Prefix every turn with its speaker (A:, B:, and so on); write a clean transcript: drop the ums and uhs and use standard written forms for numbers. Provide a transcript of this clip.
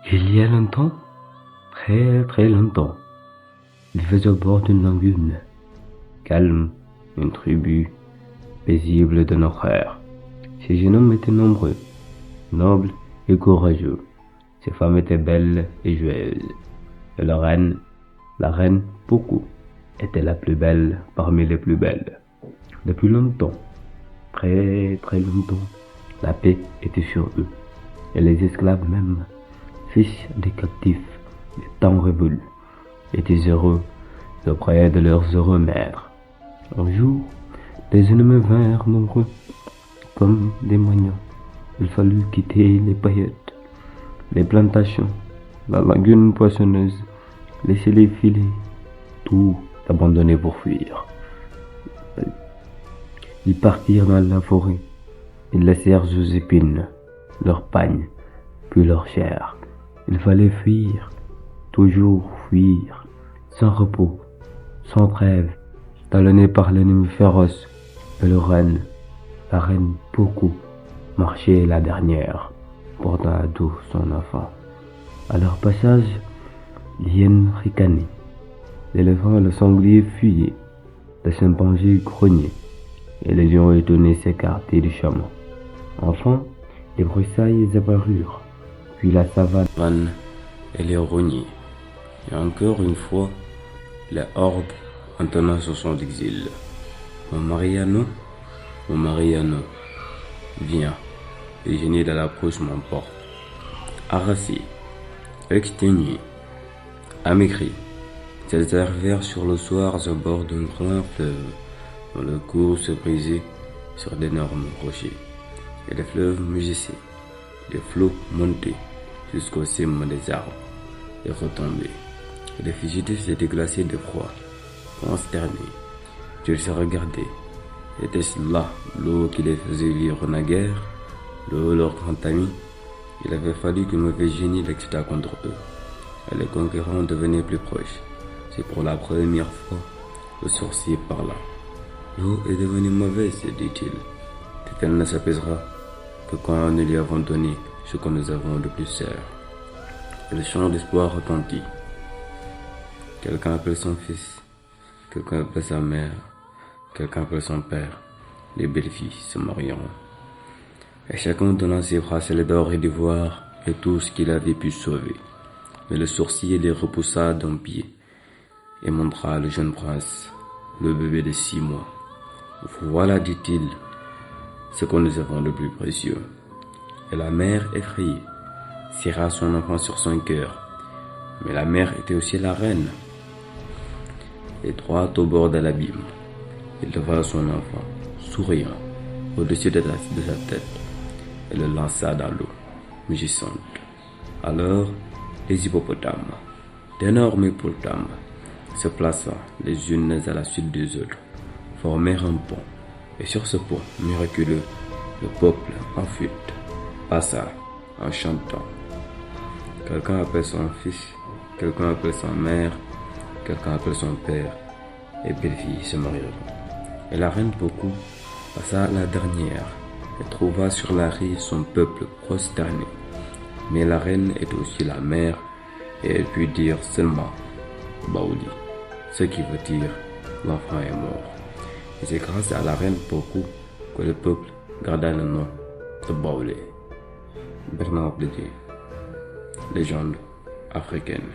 A: Il y a longtemps, très très longtemps, il faisait au bord d'une lagune, calme, une tribu paisible de nos frères. Ces jeunes hommes étaient nombreux, nobles et courageux. Ces femmes étaient belles et joyeuses. Et la reine Poku, était la plus belle parmi les plus belles. Depuis longtemps, très très longtemps, la paix était sur eux. Et les esclaves même, fils des captifs des temps révolus, étaient heureux auprès de leurs heureux maîtres. Un jour, des ennemis vinrent nombreux, comme des moignons. Il fallut quitter les paillettes, les plantations, la lagune poissonneuse, laisser les filets, tout abandonner pour fuir. Ils partirent dans la forêt. Ils laissèrent aux épines leur pagne, puis leur chair. Il fallait fuir, toujours fuir, sans repos, sans trêve, talonnés par l'ennemi féroce. Et la reine Poku, marchait la dernière, portant à dos son enfant. À leur passage, l'hyène ricanait, l'éléphant et le sanglier fuyaient, le chimpanzé grognait, et les lions étonnés s'écartaient du chemin. Enfin, les broussailles apparurent, puis la savane et les rogners. Et encore une fois, les orbes entonnant son son d'exil. Mon Mariano, viens. Le génie de la brousse m'emporte. Harassé, exténué, amaigri, ils arrivèrent sur le soir au bord d'un grand fleuve, dont le cours se brisait sur d'énormes rochers. Et les fleuves mugissaient, les flots montaient jusqu'au cime des arbres et retombaient. Et les fugitifs étaient glacés de froid, consternés. Ils se regardaient. Était-ce là l'eau qui les faisait vivre naguère, l'eau leur grand ami? Il avait fallu qu'un mauvais génie l'excitât contre eux, et les conquérants devenaient plus proches. C'est pour la première fois le sorcier parla. L'eau est devenue mauvaise, dit-il, et qu'elle ne s'apaisera que quand nous lui avons donné ce que nous avons de plus cher. Et le chant d'espoir retentit. Quelqu'un appelle son fils, quelqu'un appelle sa mère, quelqu'un appelle son père. Les belles filles se marieront. Et chacun donnant ses bracelets d'or et d'ivoire et tout ce qu'il avait pu sauver. Mais le sorcier les repoussa d'un pied et montra le jeune prince, le bébé de 6 mois. Voilà, dit-il, ce que nous avons de plus précieux. Et la mère, effrayée, serra son enfant sur son cœur. Mais la mère était aussi la reine. Et droit au bord de l'abîme, il leva son enfant, souriant, au-dessus de sa tête, et le lança dans l'eau, mugissante. Alors, les hippopotames, d'énormes hippopotames, se plaçant les unes à la suite des autres, formèrent un pont. Et sur ce pont miraculeux, le peuple en fuite passa en chantant. Quelqu'un appelle son fils, quelqu'un appelle sa mère, quelqu'un appelle son père, et belles filles se marieront. Et la reine Poku passa la dernière et trouva sur la rive son peuple prosterné. Mais la reine était aussi la mère, et elle put dire seulement Baouli, ce qui veut dire l'enfant est mort. Et c'est grâce à la reine Poku que le peuple garda le nom de Baoulé. Bernard Blier, légende africaine.